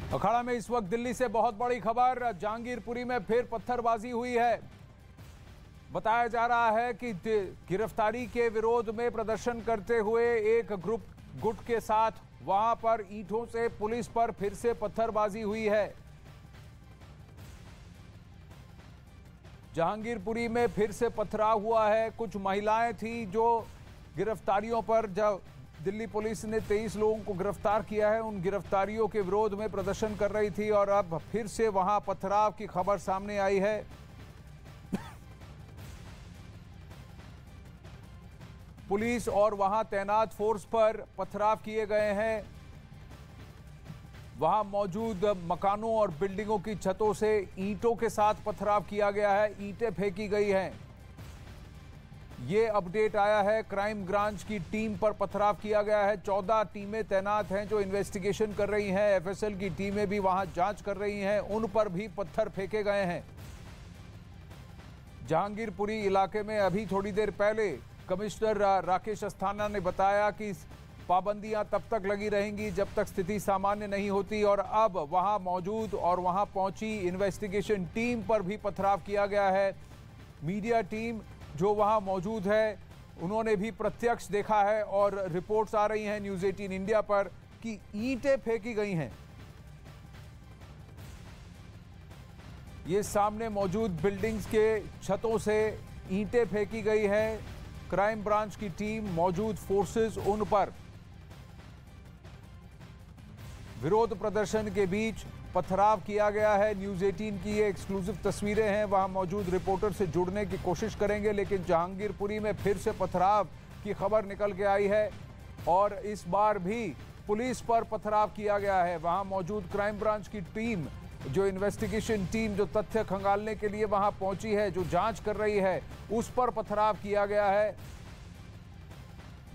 अखाड़ा में इस वक्त दिल्ली से बहुत बड़ी खबर। जहांगीरपुरी में फिर पत्थरबाजी हुई है। बताया जा रहा है कि गिरफ्तारी के विरोध में प्रदर्शन करते हुए एक ग्रुप गुट के साथ वहां पर ईंटों से पुलिस पर फिर से पत्थरबाजी हुई है। जहांगीरपुरी में फिर से पथराव हुआ है। कुछ महिलाएं थी जो गिरफ्तारियों पर, जब दिल्ली पुलिस ने 23 लोगों को गिरफ्तार किया है, उन गिरफ्तारियों के विरोध में प्रदर्शन कर रही थी और अब फिर से वहां पथराव की खबर सामने आई है। पुलिस और वहां तैनात फोर्स पर पथराव किए गए हैं। वहां मौजूद मकानों और बिल्डिंगों की छतों से ईंटों के साथ पथराव किया गया है, ईंटें फेंकी गई हैं। ये अपडेट आया है। क्राइम ब्रांच की टीम पर पथराव किया गया है। 14 टीमें तैनात हैं जो इन्वेस्टिगेशन कर रही हैं। एफएसएल की टीमें भी वहां जांच कर रही हैं। उन पर भी पत्थर फेंके गए हैं। जहांगीरपुरी इलाके में अभी थोड़ी देर पहले कमिश्नर राकेश अस्थाना ने बताया कि पाबंदियां तब तक लगी रहेंगी जब तक स्थिति सामान्य नहीं होती, और अब वहां मौजूद और वहां पहुंची इन्वेस्टिगेशन टीम पर भी पथराव किया गया है। मीडिया टीम जो वहां मौजूद है उन्होंने भी प्रत्यक्ष देखा है और रिपोर्ट्स आ रही हैं न्यूज़ 18 इंडिया पर कि ईंटें फेंकी गई हैं। ये सामने मौजूद बिल्डिंग्स के छतों से ईंटें फेंकी गई हैं। क्राइम ब्रांच की टीम, मौजूद फोर्सेस, उन पर विरोध प्रदर्शन के बीच पथराव किया गया है। न्यूज़ 18 की ये एक्सक्लूसिव तस्वीरें हैं। वहां मौजूद रिपोर्टर से जुड़ने की कोशिश करेंगे, लेकिन जहांगीरपुरी में फिर से पथराव की खबर निकल के आई है और इस बार भी पुलिस पर पथराव किया गया है। वहां मौजूद क्राइम ब्रांच की टीम, जो इन्वेस्टिगेशन टीम जो तथ्य खंगालने के लिए वहां पहुंची है, जो जांच कर रही है, उस पर पथराव किया गया है।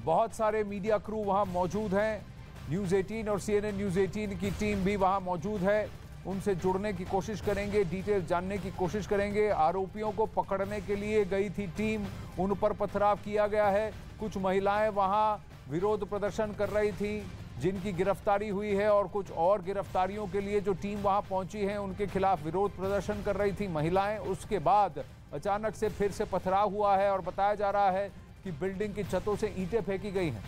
बहुत सारे मीडिया क्रू वहां मौजूद हैं। न्यूज़ 18 और CNN न्यूज़ 18 की टीम भी वहां मौजूद है। उनसे जुड़ने की कोशिश करेंगे, डिटेल जानने की कोशिश करेंगे। आरोपियों को पकड़ने के लिए गई थी टीम, उन पर पथराव किया गया है। कुछ महिलाएं वहां विरोध प्रदर्शन कर रही थी जिनकी गिरफ्तारी हुई है, और कुछ और गिरफ्तारियों के लिए जो टीम वहां पहुंची है उनके खिलाफ विरोध प्रदर्शन कर रही थी महिलाएं। उसके बाद अचानक से फिर से पथराव हुआ है और बताया जा रहा है कि बिल्डिंग की छतों से ईंटें फेंकी गई हैं।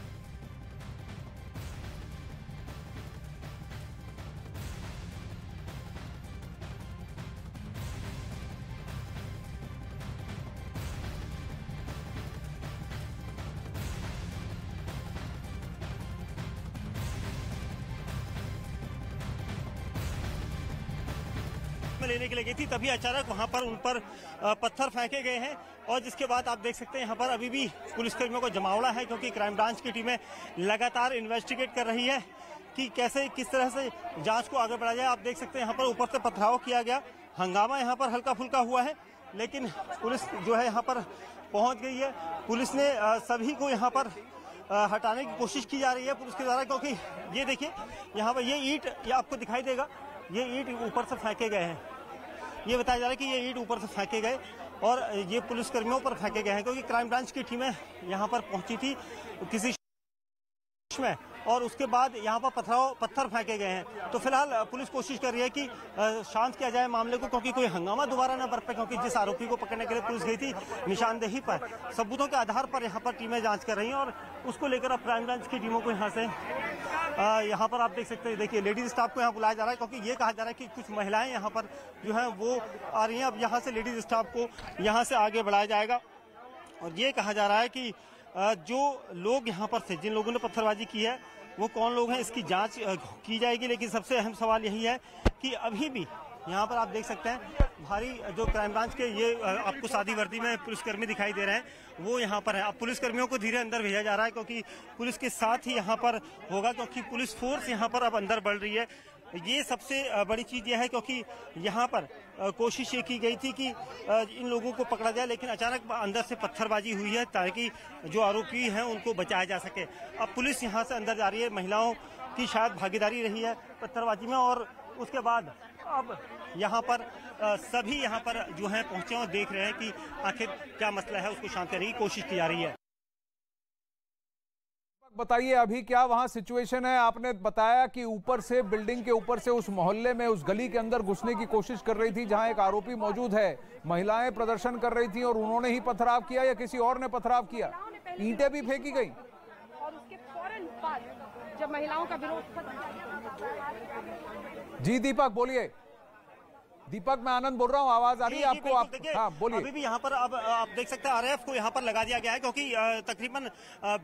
लेने के लिए गई थी, तभी अचानक वहां पर उन पर पत्थर फेंके गए हैं। और जिसके बाद आप देख सकते हैं यहाँ पर अभी भी पुलिसकर्मियों को जमावड़ा है, क्योंकि क्राइम ब्रांच की टीमें लगातार इन्वेस्टिगेट कर रही है कि कैसे किस तरह से जांच को आगे बढ़ाया जाए। आप देख सकते हैं यहाँ पर ऊपर से पथराव किया गया, हंगामा यहाँ पर हल्का फुल्का हुआ है, लेकिन पुलिस जो है यहाँ पर पहुंच गई है। पुलिस ने सभी को यहाँ पर हटाने की कोशिश की जा रही है पुलिस के द्वारा, क्योंकि ये देखिए यहाँ पर ये ईंट, ये आपको दिखाई देगा, ये ईंट ऊपर से फेंके गए हैं। ये बताया जा रहा है कि ये ईंट ऊपर से फेंके गए और ये पुलिसकर्मियों पर फेंके गए हैं, क्योंकि क्राइम ब्रांच की टीमें यहाँ पर पहुंची थी किसी में, और उसके बाद यहाँ पर पत्थर फेंके गए हैं। तो फिलहाल पुलिस कोशिश कर रही है कि शांत किया जाए मामले को, क्योंकि कोई हंगामा दोबारा न बरपे, क्योंकि जिस आरोपी को पकड़ने के लिए पुलिस गई थी निशानदेही पर, सबूतों के आधार पर यहाँ पर टीमें जांच कर रही हैं, और उसको लेकर अब क्राइम ब्रांच की टीमों को यहाँ से यहाँ पर आप देख सकते हैं, देखिए लेडीज स्टाफ को यहाँ बुलाया जा रहा है, क्योंकि ये कहा जा रहा है कि कुछ महिलाएं यहाँ पर जो है वो आ रही हैं। अब यहाँ से लेडीज स्टाफ को यहाँ से आगे बढ़ाया जाएगा, और ये कहा जा रहा है कि जो लोग यहाँ पर थे, जिन लोगों ने पत्थरबाजी की है, वो कौन लोग हैं, इसकी जांच की जाएगी। लेकिन सबसे अहम सवाल यही है कि अभी भी यहाँ पर आप देख सकते हैं भारी जो क्राइम ब्रांच के ये आपको सादी वर्दी में पुलिसकर्मी दिखाई दे रहे हैं, वो यहाँ पर है। अब पुलिसकर्मियों को धीरे अंदर भेजा जा रहा है, क्योंकि पुलिस के साथ ही यहाँ पर होगा, क्योंकि पुलिस फोर्स यहाँ पर अब अंदर बढ़ रही है। ये सबसे बड़ी चीज यह है, क्योंकि यहाँ पर कोशिश ये की गई थी कि इन लोगों को पकड़ा जाए, लेकिन अचानक अंदर से पत्थरबाजी हुई है ताकि जो आरोपी हैं उनको बचाया जा सके। अब पुलिस यहाँ से अंदर जा रही है, महिलाओं की शायद भागीदारी रही है पत्थरबाजी में, और उसके बाद अब यहाँ पर सभी यहाँ पर जो है पहुंचे और देख रहे हैं कि आखिर क्या मसला है, उसको शांत करने की कोशिश की जा रही है। बताइए अभी क्या वहां सिचुएशन है। आपने बताया कि ऊपर से, बिल्डिंग के ऊपर से उस मोहल्ले में, उस गली के अंदर घुसने की कोशिश कर रही थी जहां एक आरोपी मौजूद है। महिलाएं प्रदर्शन कर रही थी और उन्होंने ही पथराव किया या किसी और ने पथराव किया? ईंटें भी फेंकी गई और उसके फौरन बाद जब महिलाओं का विरोध जी दीपक बोलिए। दीपक मैं आनंद बोल रहा हूँ, आवाज आ रही है आपको? आप हाँ बोलिए। अभी भी यहाँ पर अब आप देख सकते हैं आरएएफ को यहाँ पर लगा दिया गया है, क्योंकि तकरीबन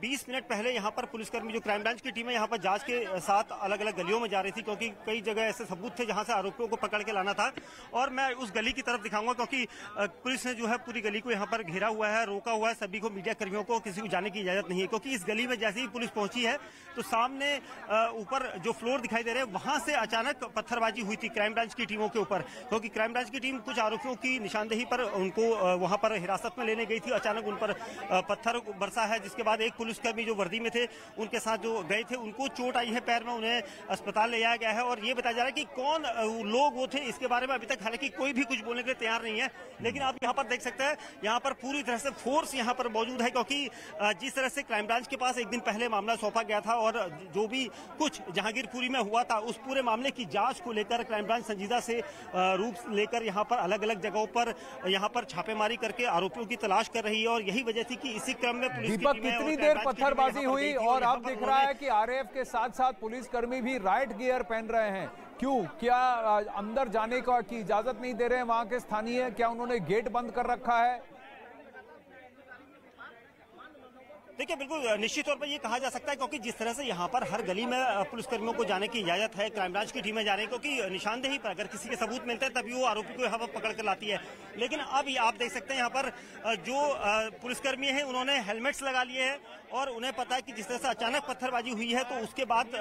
20 मिनट पहले यहाँ पर पुलिसकर्मी जो क्राइम ब्रांच की टीम है यहाँ पर जांच के साथ अलग अलग गलियों में जा रही थी, क्योंकि कई जगह ऐसे सबूत थे जहाँ से आरोपियों को पकड़ के लाना था। और मैं उस गली की तरफ दिखाऊंगा, क्योंकि पुलिस ने जो है पूरी गली को यहाँ पर घेरा हुआ है, रोका हुआ है। सभी को, मीडिया कर्मियों को, किसी को जाने की इजाजत नहीं है, क्योंकि इस गली में जैसे ही पुलिस पहुंची है तो सामने ऊपर जो फ्लोर दिखाई दे रहे हैं वहां से अचानक पत्थरबाजी हुई थी क्राइम ब्रांच की टीमों के ऊपर, क्योंकि क्राइम ब्रांच की कुछ आरोपियों की निशानदेही पर उनको वहां पर हिरासत में लेने गई थी। अचानक उन पर पत्थर बरसा है, जिसके बाद एक पुलिसकर्मी जो वर्दी में थे उनके साथ जो गए थे उनको चोट आई है पैर में, उन्हें अस्पताल ले जाया गया है। और ये बताया जा रहा है कि कौन लोग वो थे इसके बारे में अभी तक हालांकि कोई भी कुछ बोलने के लिए तैयार नहीं है। लेकिन आप यहाँ पर देख सकते हैं यहाँ पर पूरी तरह से फोर्स यहाँ पर मौजूद है, क्योंकि जिस तरह से क्राइम ब्रांच के पास एक दिन पहले मामला सौंपा गया था और जो भी कुछ जहांगीरपुरी में हुआ था उस पूरे मामले की जांच को लेकर क्राइम ब्रांच संजीदा से रूप लेकर यहाँ पर अलग अलग जगहों पर यहाँ पर छापेमारी करके आरोपियों की तलाश कर रही है। और यही वजह थी कि इसी क्रम में पुलिस दीपक कितनी देर पत्थरबाजी हुई? और अब दिख रहा है कि आरएएफ के साथ साथ पुलिसकर्मी भी राइट गियर पहन रहे हैं। क्यों? क्या अंदर जाने की इजाजत नहीं दे रहे हैं वहां के स्थानीय? क्या उन्होंने गेट बंद कर रखा है? देखिए बिल्कुल निश्चित तौर पर ये कहा जा सकता है, क्योंकि जिस तरह से यहाँ पर हर गली में पुलिसकर्मियों को जाने की इजाजत है, क्राइम ब्रांच की टीमें जा रही है, क्योंकि निशानदेही पर अगर किसी के सबूत मिलते हैं तभी वो आरोपी को यहाँ पर पकड़ कर लाती है। लेकिन अब आप देख सकते हैं यहाँ पर जो पुलिसकर्मी हैं उन्होंने हेलमेट्स लगा लिए हैं और उन्हें पता है कि जिस तरह से अचानक पत्थरबाजी हुई है तो उसके बाद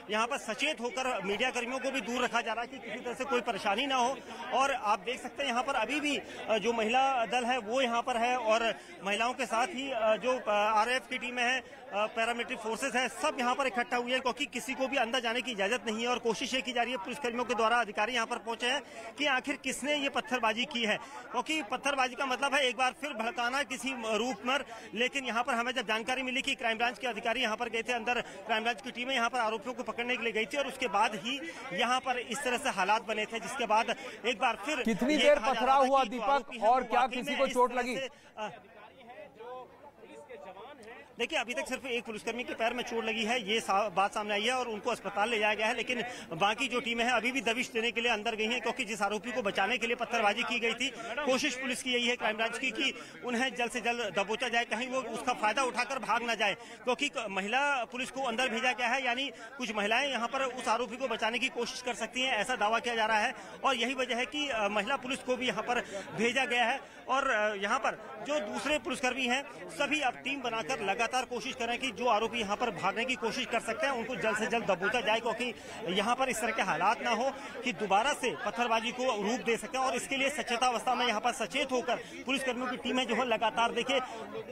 यहाँ पर सचेत होकर मीडिया कर्मियों को भी दूर रखा जा रहा है कि किसी तरह से कोई परेशानी ना हो। और आप देख सकते हैं यहाँ पर अभी भी जो महिला दल है वो यहाँ पर है और महिलाओं के साथ ही जो आरएएफ की टीमें हैं, पैरामिलिट्री फोर्सेस हैं, सब यहाँ पर इकट्ठा हुए हैं, क्योंकि किसी को भी अंदर जाने की इजाजत नहीं है। और कोशिश ये की जा रही है पुलिसकर्मियों के द्वारा, अधिकारी यहाँ पर पहुंचे हैं कि आखिर किसने ये पत्थरबाजी की है, क्योंकि पत्थरबाजी का मतलब है एक बार फिर भड़काना किसी रूप में। लेकिन यहाँ पर हमें जब जानकारी मिली कि क्राइम ब्रांच के अधिकारी यहाँ पर गए थे, अंदर क्राइम ब्रांच की टीमें यहाँ पर आरोपियों को पकड़ने के लिए गई थी और उसके बाद ही यहाँ पर इस तरह से हालात बने थे, जिसके बाद एक बार फिर कितनी देर पथराव हुआ दीपक, और क्या किसी को चोट लगी? देखिए अभी तक सिर्फ एक पुलिसकर्मी के पैर में चोट लगी है, ये बात सामने आई है और उनको अस्पताल ले जाया गया है। लेकिन बाकी जो टीमें हैं अभी भी दबिश देने के लिए अंदर गई हैं, क्योंकि जिस आरोपी को बचाने के लिए पत्थरबाजी की गई थी, कोशिश पुलिस की यही है, क्राइम ब्रांच की, कि उन्हें जल्द से जल्द दबोचा जाए, कहीं वो उसका फायदा उठाकर भाग ना जाए, क्योंकि महिला पुलिस को अंदर भेजा गया है, यानी कुछ महिलाएं यहाँ पर उस आरोपी को बचाने की कोशिश कर सकती हैं, ऐसा दावा किया जा रहा है। और यही वजह है कि महिला पुलिस को भी यहाँ पर भेजा गया है। और यहाँ पर जो दूसरे पुलिसकर्मी हैं सभी अब टीम बनाकर लगातार कोशिश कर रहे हैं कि जो आरोपी यहाँ पर भागने की कोशिश कर सकते हैं उनको जल्द से जल्द दबोचा जाए, क्योंकि यहाँ पर इस तरह के हालात ना हो कि दोबारा से पत्थरबाजी को रूप दे सके। और इसके लिए सचेतावस्था में यहाँ पर सचेत होकर पुलिसकर्मियों की टीमें जो है लगातार, देखिए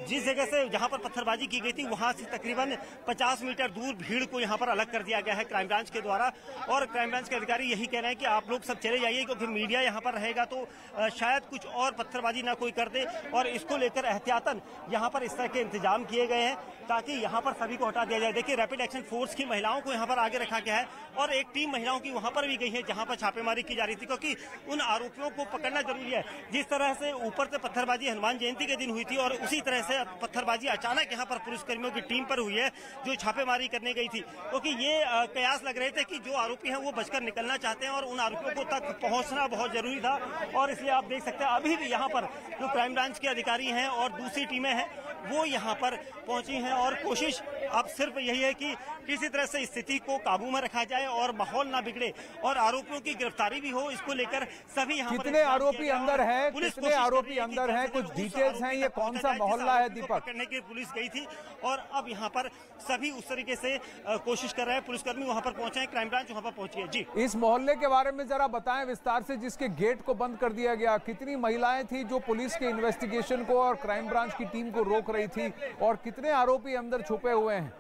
जिस जगह से जहाँ पर पत्थरबाजी की गई थी वहां से तकरीबन 50 मीटर दूर भीड़ को यहाँ पर अलग कर दिया गया है क्राइम ब्रांच के द्वारा। और क्राइम ब्रांच के अधिकारी यही कह रहे हैं कि आप लोग सब चले जाइए, क्योंकि मीडिया यहाँ पर रहेगा तो शायद कुछ और पत्थरबाजी ना कोई कर दे। और इसको लेकर एहतियातन यहाँ पर इस तरह के इंतजाम किए गए हैं ताकि यहाँ पर सभी को हटा दिया जाए। देखिए रैपिड एक्शन फोर्स की महिलाओं को यहाँ पर आगे रखा गया है और एक टीम महिलाओं की वहां पर भी गई है जहाँ पर छापेमारी की जा रही थी, क्योंकि उन आरोपियों को पकड़ना जरूरी है। जिस तरह से ऊपर से पत्थरबाजी हनुमान जयंती के दिन हुई थी और उसी तरह से पत्थरबाजी अचानक यहाँ पर पुलिसकर्मियों की टीम पर हुई है जो छापेमारी करने गई थी, क्योंकि ये कयास लग रहे थे कि जो आरोपी हैं वो बचकर निकलना चाहते हैं और उन आरोपियों को तक पहुंचना बहुत जरूरी था। और इसलिए आप देख सकते हैं अभी भी यहाँ पर जो क्राइम ब्रांच के अधिकारी हैं और दूसरी टीमें हैं वो यहाँ पर पहुंची हैं और कोशिश अब सिर्फ यही है कि किसी तरह से स्थिति को काबू में रखा जाए और माहौल ना बिगड़े और आरोपियों की गिरफ्तारी भी हो। इसको लेकर सभी यहाँ कितने आरोपी अंदर हैं, कितने आरोपी अंदर हैं, कुछ डिटेल्स हैं, ये कौन सा मोहल्ला है दीपक? पकड़ने की पुलिस गई थी और अब यहाँ पर सभी उस तरीके से कोशिश कर रहे हैं, पुलिसकर्मी वहाँ पर पहुंचे हैं, क्राइम ब्रांच वहाँ पर पहुंची है। जी इस मोहल्ले के बारे में जरा बताएं विस्तार से, जिसके गेट को बंद कर दिया गया। कितनी महिलाएं थी जो पुलिस के इन्वेस्टिगेशन को और क्राइम ब्रांच की टीम को रोक रही थी और कितने आरोपी अंदर छुपे हुए हैं?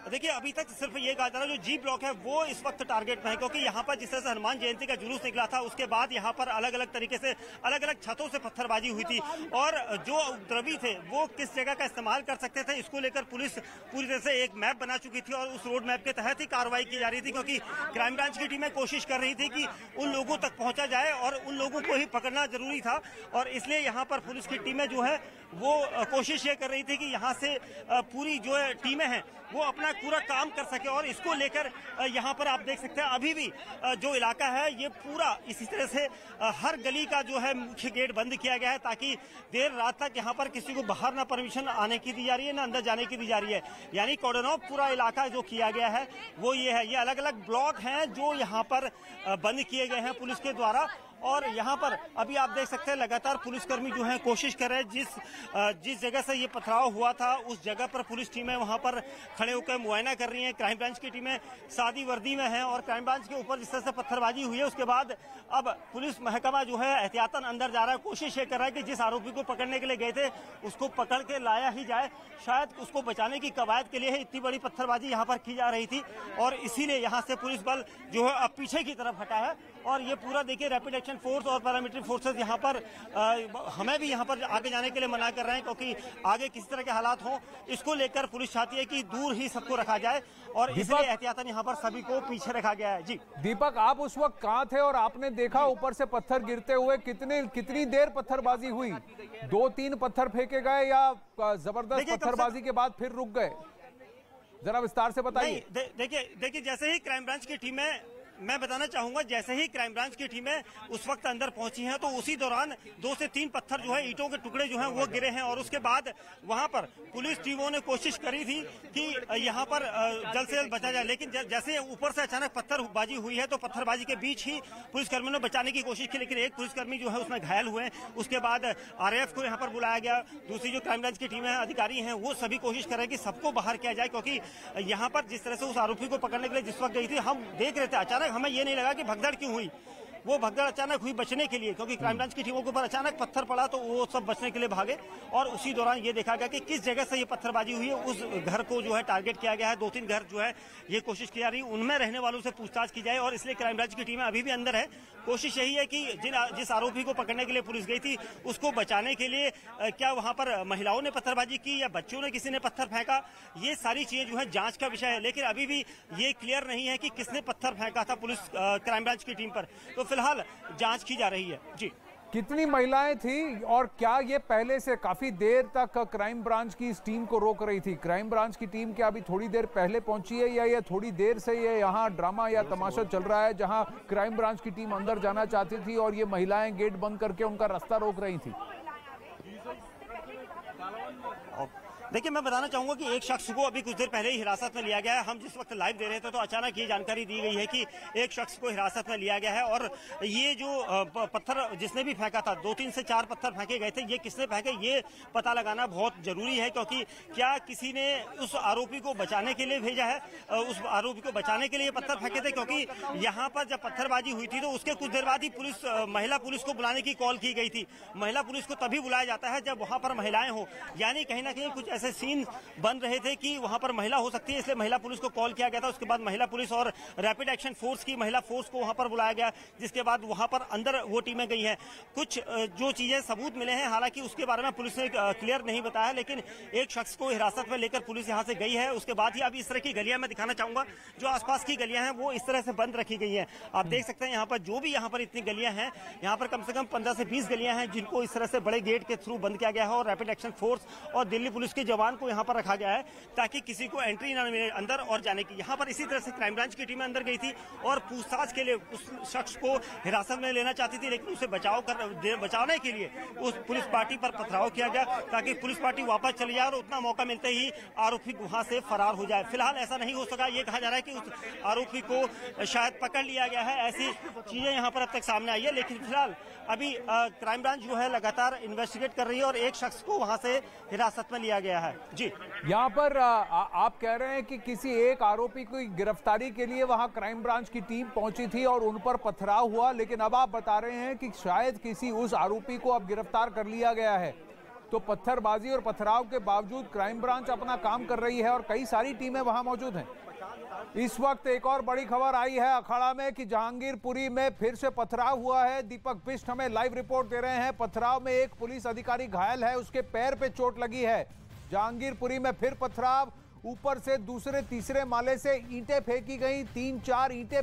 देखिए अभी तक सिर्फ ये कहा जा रहा है जो जी ब्लॉक है वो इस वक्त टारगेट में है, क्योंकि यहाँ पर जिस तरह से हनुमान जयंती का जुलूस निकला था उसके बाद यहाँ पर अलग अलग तरीके से अलग अलग छतों से पत्थरबाजी हुई थी और जो उपद्रवी थे वो किस जगह का इस्तेमाल कर सकते थे इसको लेकर पुलिस पूरी तरह से एक मैप बना चुकी थी और उस रोड मैप के तहत ही कार्रवाई की जा रही थी, क्योंकि क्राइम ब्रांच की टीमें कोशिश कर रही थी कि उन लोगों तक पहुंचा जाए और उन लोगों को ही पकड़ना जरूरी था। और इसलिए यहाँ पर पुलिस की टीमें जो है वो कोशिश ये कर रही थी कि यहाँ से पूरी जो टीमें हैं वो अपना पूरा काम कर सके और इसको लेकर यहाँ पर आप देख सकते हैं अभी भी जो इलाका है ये पूरा इसी तरह से हर गली का जो है मुख्य गेट बंद किया गया है ताकि देर रात तक यहाँ पर किसी को बाहर ना परमिशन आने की दी जा रही है ना अंदर जाने की दी जा रही है। यानी कॉर्डन ऑफ पूरा इलाका जो किया गया है वो ये है। ये अलग अलग ब्लॉक हैं जो यहाँ पर बंद किए गए हैं पुलिस के द्वारा और यहाँ पर अभी आप देख सकते हैं लगातार पुलिसकर्मी जो है कोशिश कर रहे हैं जिस जगह से ये पथराव हुआ था उस जगह पर पुलिस टीमें वहाँ पर खड़े होकर मुआयना कर रही हैं। क्राइम ब्रांच की टीमें सादी वर्दी में हैं और क्राइम ब्रांच के ऊपर जिस तरह से पत्थरबाजी हुई है उसके बाद अब पुलिस महकमा जो है एहतियातन अंदर जा रहा है, कोशिश ये कर रहा है कि जिस आरोपी को पकड़ने के लिए गए थे उसको पकड़ के लाया ही जाए। शायद उसको बचाने की कवायद के लिए इतनी बड़ी पत्थरबाजी यहाँ पर की जा रही थी और इसीलिए यहाँ से पुलिस बल जो है अब पीछे की तरफ हटा है और ये पूरा देखिए रैपिड एक्शन फोर्स और पैरामिलिट्री फोर्सेस यहाँ पर हमें भी यहाँ पर आगे जाने के लिए मना कर रहे हैं, क्योंकि आगे किस तरह के हालात हों इसको लेकर पुलिस चाहती है कि दूर ही सबको रखा जाए और इसलिए एहतियातन यहाँ पर सभी को पीछे रखा गया है। जी दीपक, आप उस वक्त कहाँ थे और आपने देखा ऊपर से पत्थर गिरते हुए कितनी देर पत्थरबाजी हुई? 2-3 पत्थर फेंके गए या जबरदस्त पत्थरबाजी के बाद फिर रुक गए? जरा विस्तार से बताइए। देखिए जैसे ही क्राइम ब्रांच की टीमें मैं बताना चाहूंगा जैसे ही क्राइम ब्रांच की टीमें उस वक्त अंदर पहुंची हैं तो उसी दौरान 2 से 3 पत्थर जो है ईंटों के टुकड़े जो हैं वो गिरे हैं और उसके बाद वहां पर पुलिस टीमों ने कोशिश करी थी कि यहां पर जल्द से जल्द बचा जाए, लेकिन जैसे ऊपर से अचानक पत्थरबाजी हुई है तो पत्थरबाजी के बीच ही पुलिसकर्मियों ने बचाने की कोशिश की, लेकिन एक पुलिसकर्मी जो है उसमें घायल हुए। उसके बाद RAF को यहाँ पर बुलाया गया, दूसरी जो क्राइम ब्रांच की टीमें अधिकारी हैं वो सभी कोशिश कर रहे हैं कि सबको बाहर किया जाए, क्योंकि यहाँ पर जिस तरह से उस आरोपी को पकड़ने के लिए जिस वक्त गई थी हम देख रहे थे अचानक हमें ये नहीं लगा कि भगदड़ क्यों हुई। वो भगदड़ अचानक हुई बचने के लिए, क्योंकि क्राइम ब्रांच की टीमों के ऊपर अचानक पत्थर पड़ा तो वो सब बचने के लिए भागे और उसी दौरान ये देखा गया कि किस जगह से ये पत्थरबाजी हुई है उस घर को जो है टारगेट किया गया है। 2-3 घर जो है ये कोशिश की जा रही है उनमें रहने वालों से पूछताछ की जाए और इसलिए क्राइम ब्रांच की टीमें अभी भी अंदर है। कोशिश यही है कि जिस आरोपी को पकड़ने के लिए पुलिस गई थी उसको बचाने के लिए क्या वहां पर महिलाओं ने पत्थरबाजी की या बच्चों ने किसी ने पत्थर फेंका, ये सारी चीजें जो है जांच का विषय है, लेकिन अभी भी ये क्लियर नहीं है कि किसने पत्थर फेंका था पुलिस क्राइम ब्रांच की टीम पर। तो फिलहाल जांच की जा रही है। जी कितनी महिलाएं थी और क्या ये पहले से काफी देर तक क्राइम ब्रांच की इस टीम को रोक रही थी? क्राइम ब्रांच की टीम क्या अभी थोड़ी देर पहले पहुंची है या ये थोड़ी देर से ये यहाँ ड्रामा या तमाशा चल रहा है जहां क्राइम ब्रांच की टीम अंदर जाना चाहती थी और ये महिलाएं गेट बंद करके उनका रास्ता रोक रही थी? देखिए मैं बताना चाहूंगा कि एक शख्स को अभी कुछ देर पहले ही हिरासत में लिया गया है। हम जिस वक्त लाइव दे रहे थे तो अचानक ये जानकारी दी गई है कि एक शख्स को हिरासत में लिया गया है और ये जो पत्थर जिसने भी फेंका था 2-3 से 4 पत्थर फेंके गए थे, ये किसने फेंके ये पता लगाना बहुत जरूरी है, क्योंकि क्या किसी ने उस आरोपी को बचाने के लिए भेजा है, उस आरोपी को बचाने के लिए पत्थर फेंके थे, क्योंकि यहाँ पर जब पत्थरबाजी हुई थी तो उसके कुछ देर बाद ही महिला पुलिस को बुलाने की कॉल की गई थी। महिला पुलिस को तभी बुलाया जाता है जब वहां पर महिलाएं हो, यानी कहीं ना कहीं कुछ ऐसे सीन बन रहे थे कि वहां पर महिला हो सकती है, इसलिए महिला पुलिस को कॉल किया गया था। उसके बाद महिला पुलिस और रैपिड एक्शन फोर्स की महिला फोर्स को वहां पर बुलाया गया, जिसके बाद वहां पर अंदर वो टीमें गई हैं। कुछ जो चीजें सबूत मिले हैं, हालांकि उसके बारे में पुलिस ने क्लियर नहीं बताया, लेकिन एक शख्स को हिरासत में लेकर पुलिस यहां से गई है। उसके बाद ही अब इस तरह की गलियां मैं दिखाना चाहूंगा, जो आसपास की गलियां हैं वो इस तरह से बंद रखी गई हैं। आप देख सकते हैं यहाँ पर जो भी यहाँ पर इतनी गलियां हैं, यहाँ पर कम से कम 15 से 20 गलियां हैं जिनको इस तरह से बड़े गेट के थ्रू बंद किया गया है और रैपिड एक्शन फोर्स और दिल्ली पुलिस के जवान को यहाँ पर रखा गया है ताकि किसी को एंट्री ना मिले अंदर और जाने की। यहाँ पर इसी तरह से क्राइम ब्रांच की टीमें अंदर गई थी और पूछताछ के लिए उस शख्स को हिरासत में लेना चाहती थी, लेकिन उसे बचाने के लिए उस पुलिस पार्टी पर पथराव किया गया ताकि पुलिस पार्टी वापस चली जाए और उतना मौका मिलते ही आरोपी वहां से फरार हो जाए। फिलहाल ऐसा नहीं हो सका, ये कहा जा रहा है कि उस आरोपी को शायद पकड़ लिया गया है, ऐसी चीजें यहाँ पर अब तक सामने आई है। लेकिन फिलहाल अभी क्राइम ब्रांच जो है लगातार इन्वेस्टिगेट कर रही है और एक शख्स को वहां से हिरासत में लिया गया है। जी यहाँ पर आप कह रहे हैं कि किसी एक आरोपी की गिरफ्तारी के लिए वहां क्राइम ब्रांच की टीम पहुंची थी और उन पर पथराव हुआ, लेकिन अब आप बता रहे हैं कि शायद किसी उस आरोपी को अब गिरफ्तार कर लिया गया है। तो पत्थरबाजी और पथराव के बावजूद क्राइम ब्रांच अपना काम कर रही है और कई सारी टीमें वहां मौजूद हैं। इस वक्त एक और बड़ी खबर आई है अखाड़ा में कि जहांगीरपुरी में फिर से पथराव हुआ है। दीपक बिष्ट हमें लाइव रिपोर्ट दे रहे हैं। पथराव में एक पुलिस अधिकारी घायल है, उसके पैर पे चोट लगी है। जहांगीरपुरी में फिर पथराव, ऊपर से दूसरे तीसरे माले से ईंटें फेंकी गई, 3-4 ईंटें